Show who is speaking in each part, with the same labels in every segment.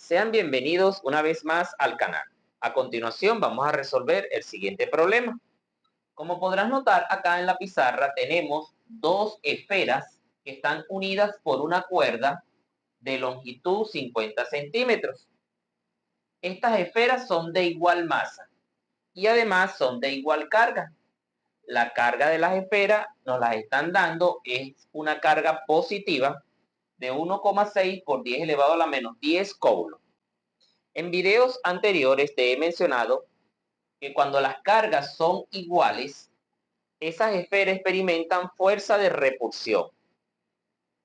Speaker 1: Sean bienvenidos una vez más al canal. A continuación vamos a resolver el siguiente problema. Como podrás notar acá en la pizarra tenemos dos esferas que están unidas por una cuerda de longitud 50 centímetros. Estas esferas son de igual masa y además son de igual carga. La carga de las esferas nos las están dando es una carga positiva de 1,6 por 10 elevado a la menos 10 coulombs. En videos anteriores te he mencionado que cuando las cargas son iguales, esas esferas experimentan fuerza de repulsión.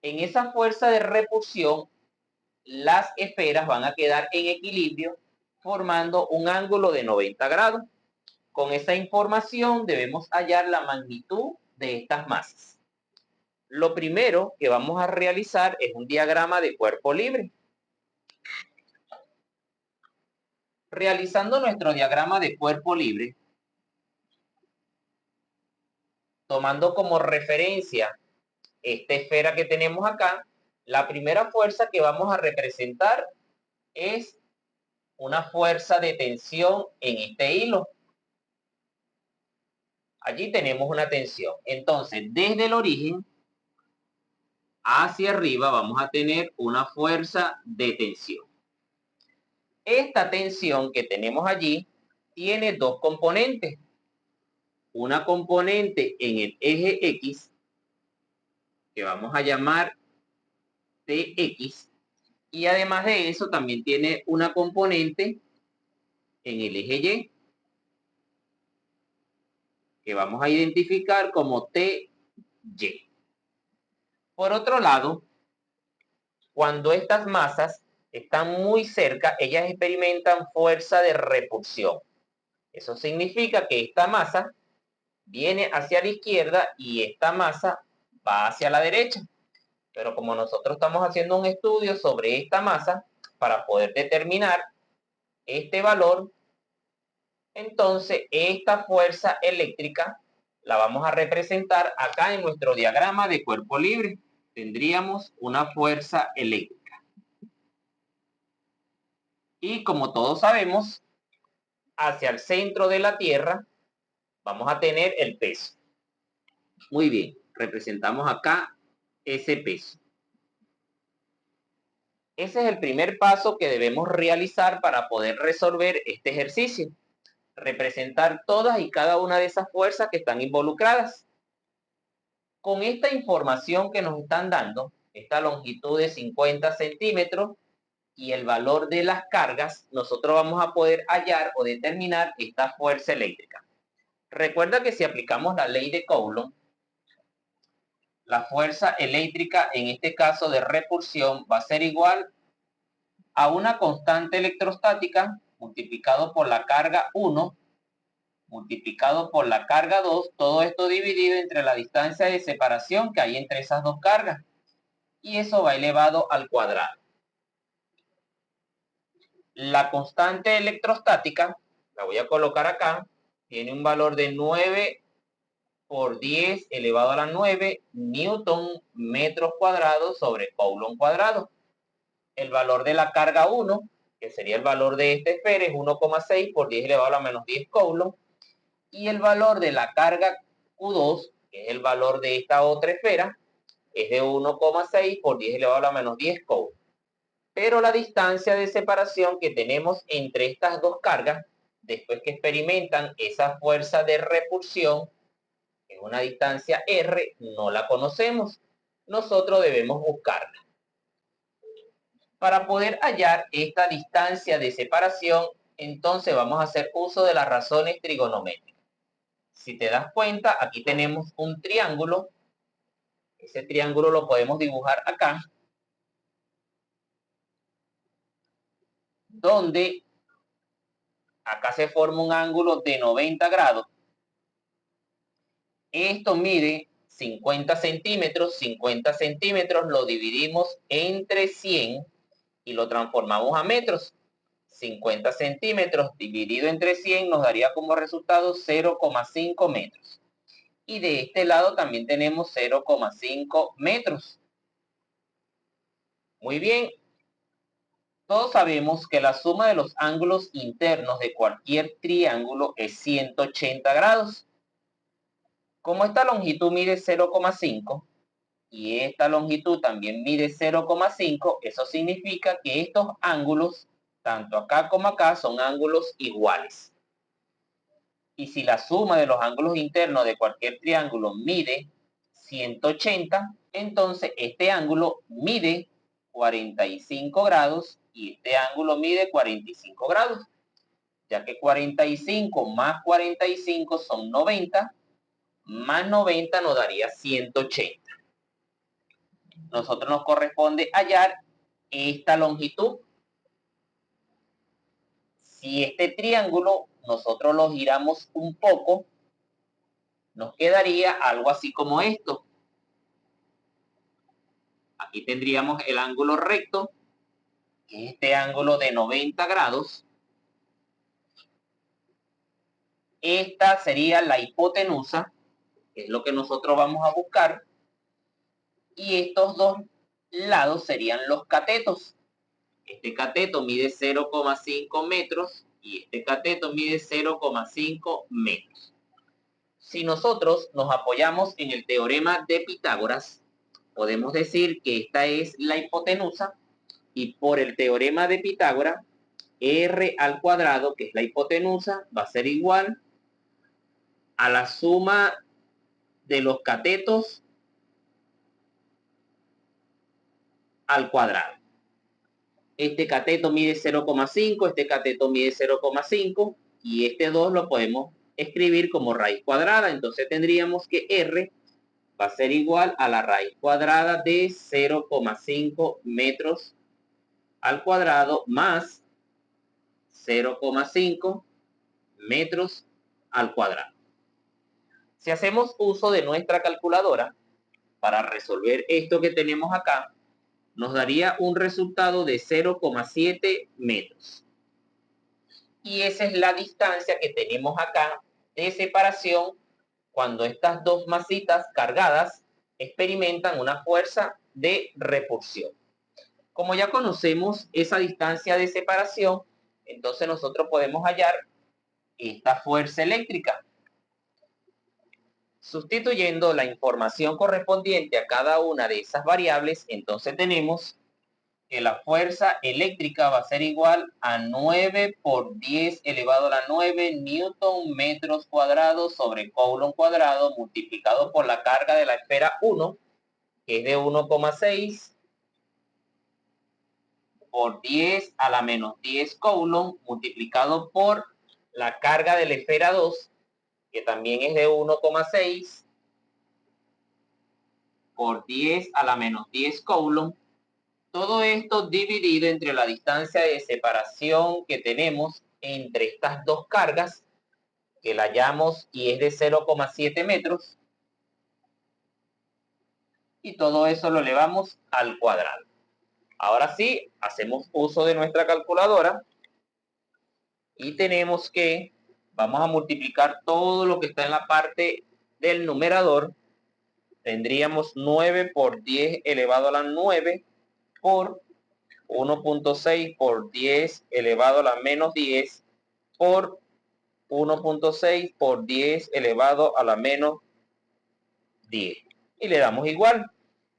Speaker 1: En esa fuerza de repulsión, las esferas van a quedar en equilibrio formando un ángulo de 90 grados. Con esa información debemos hallar la magnitud de estas masas. Lo primero que vamos a realizar es un diagrama de cuerpo libre. Realizando nuestro diagrama de cuerpo libre, tomando como referencia esta esfera que tenemos acá, la primera fuerza que vamos a representar es una fuerza de tensión en este hilo. Allí tenemos una tensión. Entonces, desde el origen hacia arriba vamos a tener una fuerza de tensión. Esta tensión que tenemos allí tiene dos componentes. Una componente en el eje X, que vamos a llamar TX, y además de eso también tiene una componente en el eje Y, que vamos a identificar como TY. Por otro lado, cuando estas masas están muy cerca, ellas experimentan fuerza de repulsión. Eso significa que esta masa viene hacia la izquierda y esta masa va hacia la derecha. Pero como nosotros estamos haciendo un estudio sobre esta masa para poder determinar este valor, entonces esta fuerza eléctrica la vamos a representar acá en nuestro diagrama de cuerpo libre. Tendríamos una fuerza eléctrica. Y como todos sabemos, hacia el centro de la Tierra vamos a tener el peso. Muy bien, representamos acá ese peso. Ese es el primer paso que debemos realizar para poder resolver este ejercicio. Representar todas y cada una de esas fuerzas que están involucradas. Con esta información que nos están dando, esta longitud de 50 centímetros y el valor de las cargas, nosotros vamos a poder hallar o determinar esta fuerza eléctrica. Recuerda que si aplicamos la ley de Coulomb, la fuerza eléctrica en este caso de repulsión va a ser igual a una constante electrostática multiplicado por la carga 1 multiplicado por la carga 2, todo esto dividido entre la distancia de separación que hay entre esas dos cargas. Y eso va elevado al cuadrado. La constante electrostática, la voy a colocar acá, tiene un valor de 9 por 10 elevado a la 9 newton metros cuadrados sobre coulomb cuadrado. El valor de la carga 1, que sería el valor de esta esfera, es 1,6 por 10 elevado a la menos 10 coulomb. Y el valor de la carga Q2, que es el valor de esta otra esfera, es de 1,6 por 10 elevado a la menos 10 coulomb. Pero la distancia de separación que tenemos entre estas dos cargas, después que experimentan esa fuerza de repulsión, es una distancia R, no la conocemos. Nosotros debemos buscarla. Para poder hallar esta distancia de separación, entonces vamos a hacer uso de las razones trigonométricas. Si te das cuenta, aquí tenemos un triángulo. Ese triángulo lo podemos dibujar acá, donde acá se forma un ángulo de 90 grados. Esto mide 50 centímetros. 50 centímetros lo dividimos entre 100 y lo transformamos a metros. 50 centímetros dividido entre 100 nos daría como resultado 0,5 metros. Y de este lado también tenemos 0,5 metros. Muy bien. Todos sabemos que la suma de los ángulos internos de cualquier triángulo es 180 grados. Como esta longitud mide 0,5 y esta longitud también mide 0,5, eso significa que estos ángulos, tanto acá como acá, son ángulos iguales. Y si la suma de los ángulos internos de cualquier triángulo mide 180, entonces este ángulo mide 45 grados y este ángulo mide 45 grados, ya que 45 más 45 son 90, más 90 nos daría 180. Nosotros nos corresponde hallar esta longitud. Si este triángulo nosotros lo giramos un poco, nos quedaría algo así como esto. Aquí tendríamos el ángulo recto, que es este ángulo de 90 grados. Esta sería la hipotenusa, que es lo que nosotros vamos a buscar. Y estos dos lados serían los catetos. Este cateto mide 0,5 metros y este cateto mide 0,5 metros. Si nosotros nos apoyamos en el teorema de Pitágoras, podemos decir que esta es la hipotenusa y por el teorema de Pitágoras, r al cuadrado, que es la hipotenusa, va a ser igual a la suma de los catetos al cuadrado. Este cateto mide 0,5, este cateto mide 0,5 y este 2 lo podemos escribir como raíz cuadrada. Entonces tendríamos que r va a ser igual a la raíz cuadrada de 0,5 metros al cuadrado más 0,5 metros al cuadrado. Si hacemos uso de nuestra calculadora para resolver esto que tenemos acá, nos daría un resultado de 0,7 metros. Y esa es la distancia que tenemos acá de separación cuando estas dos masitas cargadas experimentan una fuerza de repulsión. Como ya conocemos esa distancia de separación, entonces nosotros podemos hallar esta fuerza eléctrica. Sustituyendo la información correspondiente a cada una de esas variables, entonces tenemos que la fuerza eléctrica va a ser igual a 9 por 10 elevado a la 9 newton metros cuadrados sobre coulomb cuadrado multiplicado por la carga de la esfera 1, que es de 1,6 por 10 a la menos 10 coulomb multiplicado por la carga de la esfera 2, que también es de 1,6 por 10 a la menos 10 coulomb. Todo esto dividido entre la distancia de separación que tenemos entre estas dos cargas, que la hallamos y es de 0,7 metros. Y todo eso lo elevamos al cuadrado. Ahora sí, hacemos uso de nuestra calculadora y tenemos que, vamos a multiplicar todo lo que está en la parte del numerador. Tendríamos 9 por 10 elevado a la 9 por 1,6 por 10 elevado a la menos 10 por 1,6 por 10 elevado a la menos 10. Y le damos igual.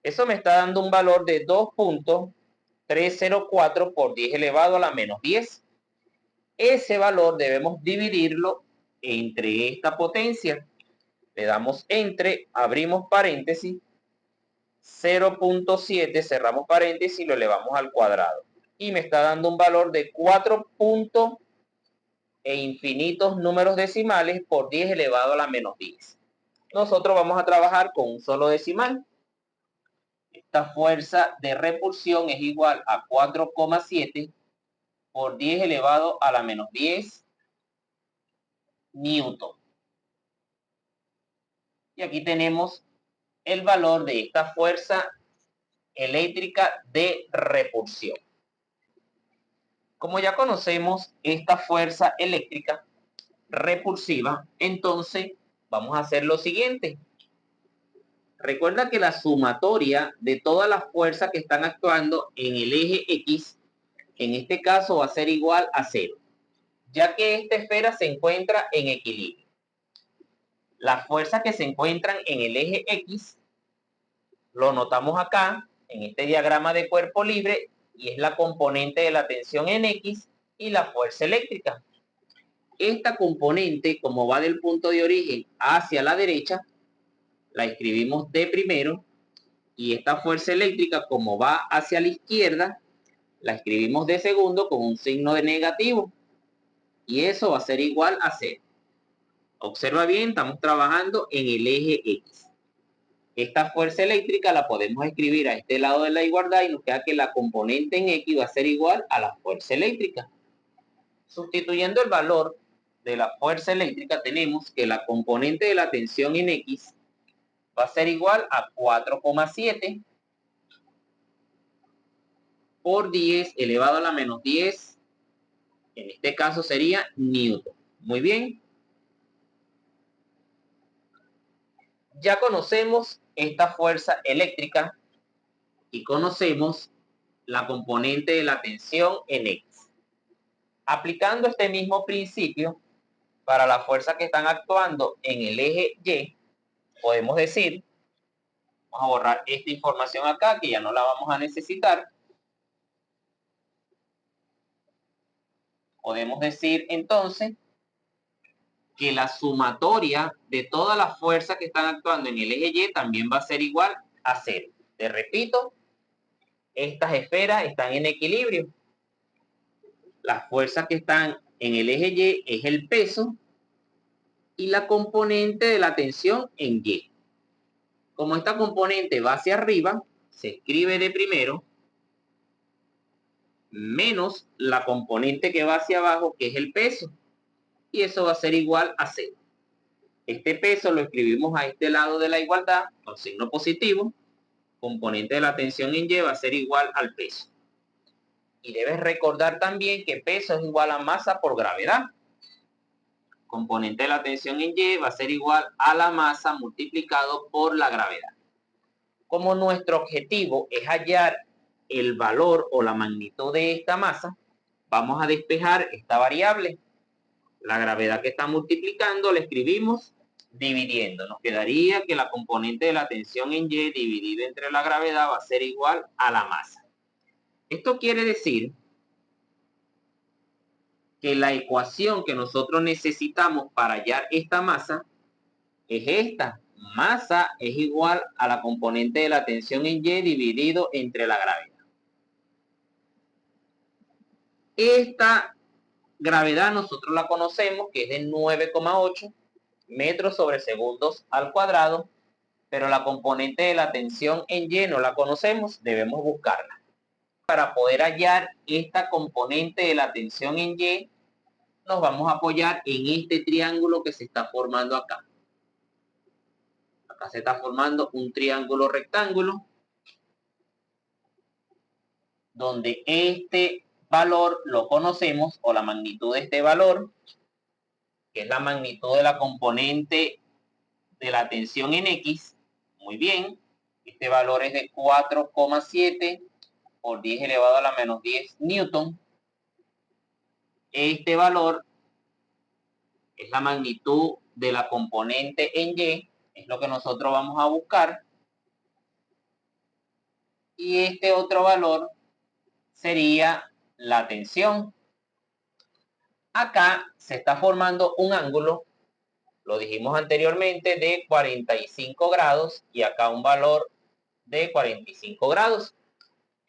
Speaker 1: Eso me está dando un valor de 2,304 por 10 elevado a la menos 10. Ese valor debemos dividirlo entre esta potencia. Le damos entre, abrimos paréntesis, 0,7, cerramos paréntesis y lo elevamos al cuadrado. Y me está dando un valor de 4 e infinitos números decimales por 10 elevado a la menos 10. Nosotros vamos a trabajar con un solo decimal. Esta fuerza de repulsión es igual a 4,7 por 10 elevado a la menos 10 newton. Y aquí tenemos el valor de esta fuerza eléctrica de repulsión. Como ya conocemos esta fuerza eléctrica repulsiva, entonces vamos a hacer lo siguiente. Recuerda que la sumatoria de todas las fuerzas que están actuando en el eje X en este caso va a ser igual a 0, ya que esta esfera se encuentra en equilibrio. Las fuerzas que se encuentran en el eje X lo notamos acá en este diagrama de cuerpo libre y es la componente de la tensión en X y la fuerza eléctrica. Esta componente, como va del punto de origen hacia la derecha, la escribimos de primero, y esta fuerza eléctrica, como va hacia la izquierda, la escribimos de segundo con un signo de negativo, y eso va a ser igual a 0. Observa bien, estamos trabajando en el eje X. Esta fuerza eléctrica la podemos escribir a este lado de la igualdad y nos queda que la componente en X va a ser igual a la fuerza eléctrica. Sustituyendo el valor de la fuerza eléctrica, tenemos que la componente de la tensión en X va a ser igual a 4,7 por 10 elevado a la menos 10. En este caso sería newton. Muy bien. Ya conocemos esta fuerza eléctrica y conocemos la componente de la tensión en X. Aplicando este mismo principio para las fuerzas que están actuando en el eje Y, podemos decir, vamos a borrar esta información acá que ya no la vamos a necesitar. Podemos decir entonces que la sumatoria de todas las fuerzas que están actuando en el eje Y también va a ser igual a 0. Te repito, estas esferas están en equilibrio. Las fuerzas que están en el eje Y es el peso y la componente de la tensión en Y. Como esta componente va hacia arriba, se escribe de primero menos la componente que va hacia abajo, que es el peso. Y eso va a ser igual a 0. Este peso lo escribimos a este lado de la igualdad con signo positivo. Componente de la tensión en Y va a ser igual al peso. Y debes recordar también que peso es igual a masa por gravedad. Componente de la tensión en Y va a ser igual a la masa multiplicado por la gravedad. Como nuestro objetivo es hallar el valor o la magnitud de esta masa, vamos a despejar esta variable. La gravedad que está multiplicando la escribimos dividiendo. Nos quedaría que la componente de la tensión en Y dividida entre la gravedad va a ser igual a la masa. Esto quiere decir que la ecuación que nosotros necesitamos para hallar esta masa es esta. Masa es igual a la componente de la tensión en Y dividido entre la gravedad. Esta gravedad nosotros la conocemos que es de 9,8 metros sobre segundos al cuadrado, pero la componente de la tensión en Y no la conocemos, debemos buscarla. Para poder hallar esta componente de la tensión en Y, nos vamos a apoyar en este triángulo que se está formando acá. Acá se está formando un triángulo rectángulo, donde este valor lo conocemos, o la magnitud de este valor, que es la magnitud de la componente de la tensión en X. Muy bien, este valor es de 4,7 por 10 elevado a la menos 10 newton. Este valor es la magnitud de la componente en Y, es lo que nosotros vamos a buscar. Y este otro valor sería la tensión. Acá se está formando un ángulo, lo dijimos anteriormente, de 45 grados y acá un valor de 45 grados.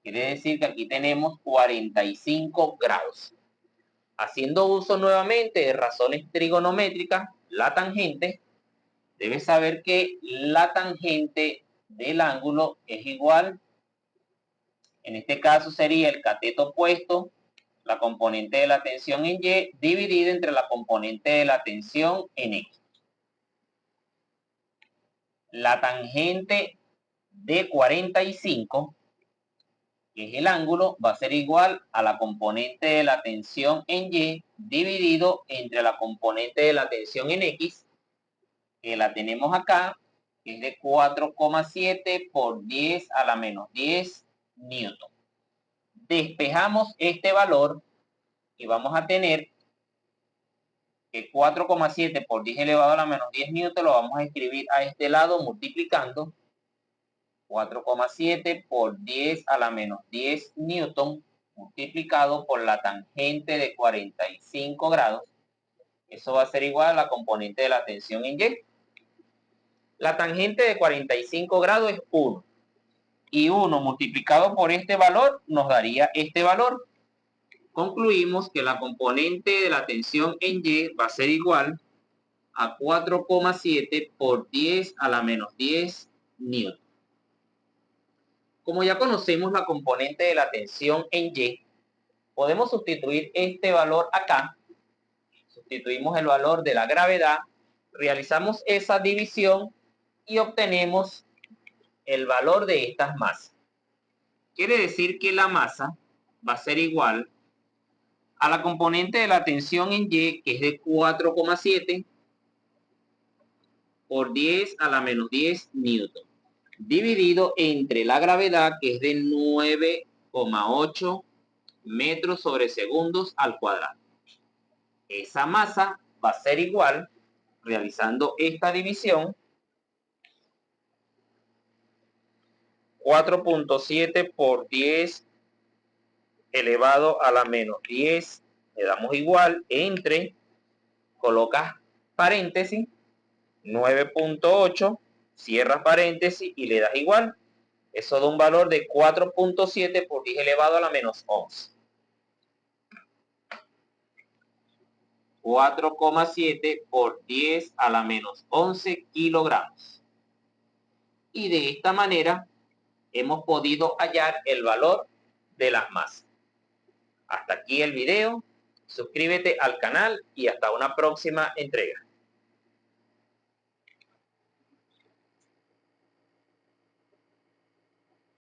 Speaker 1: Quiere decir que aquí tenemos 45 grados. Haciendo uso nuevamente de razones trigonométricas, la tangente, debes saber que la tangente del ángulo es igual, en este caso sería el cateto opuesto, la componente de la tensión en Y, dividida entre la componente de la tensión en X. La tangente de 45, que es el ángulo, va a ser igual a la componente de la tensión en Y dividido entre la componente de la tensión en X, que la tenemos acá, que es de 4,7 por 10 a la menos 10 newton. Despejamos este valor y vamos a tener que 4,7 por 10 elevado a la menos 10 newton lo vamos a escribir a este lado multiplicando 4,7 por 10 a la menos 10 newton multiplicado por la tangente de 45 grados. Eso va a ser igual a la componente de la tensión en Y. La tangente de 45 grados es 1. Y 1 multiplicado por este valor nos daría este valor. Concluimos que la componente de la tensión en Y va a ser igual a 4,7 por 10 a la menos 10 newton. Como ya conocemos la componente de la tensión en Y, podemos sustituir este valor acá. Sustituimos el valor de la gravedad, realizamos esa división y obtenemos el valor de estas masas. Quiere decir que la masa va a ser igual a la componente de la tensión en Y, que es de 4,7 por 10 a la menos 10 newton, dividido entre la gravedad, que es de 9,8 metros sobre segundos al cuadrado. Esa masa va a ser igual, realizando esta división, 4,7 por 10 elevado a la menos 10, le damos igual, entre, colocas paréntesis, 9,8, cierras paréntesis y le das igual. Eso da un valor de 4,7 por 10 elevado a la menos 11. 4,7 por 10 a la menos 11 kilogramos. Y de esta manera hemos podido hallar el valor de las masas. Hasta aquí el video. Suscríbete al canal y hasta una próxima entrega.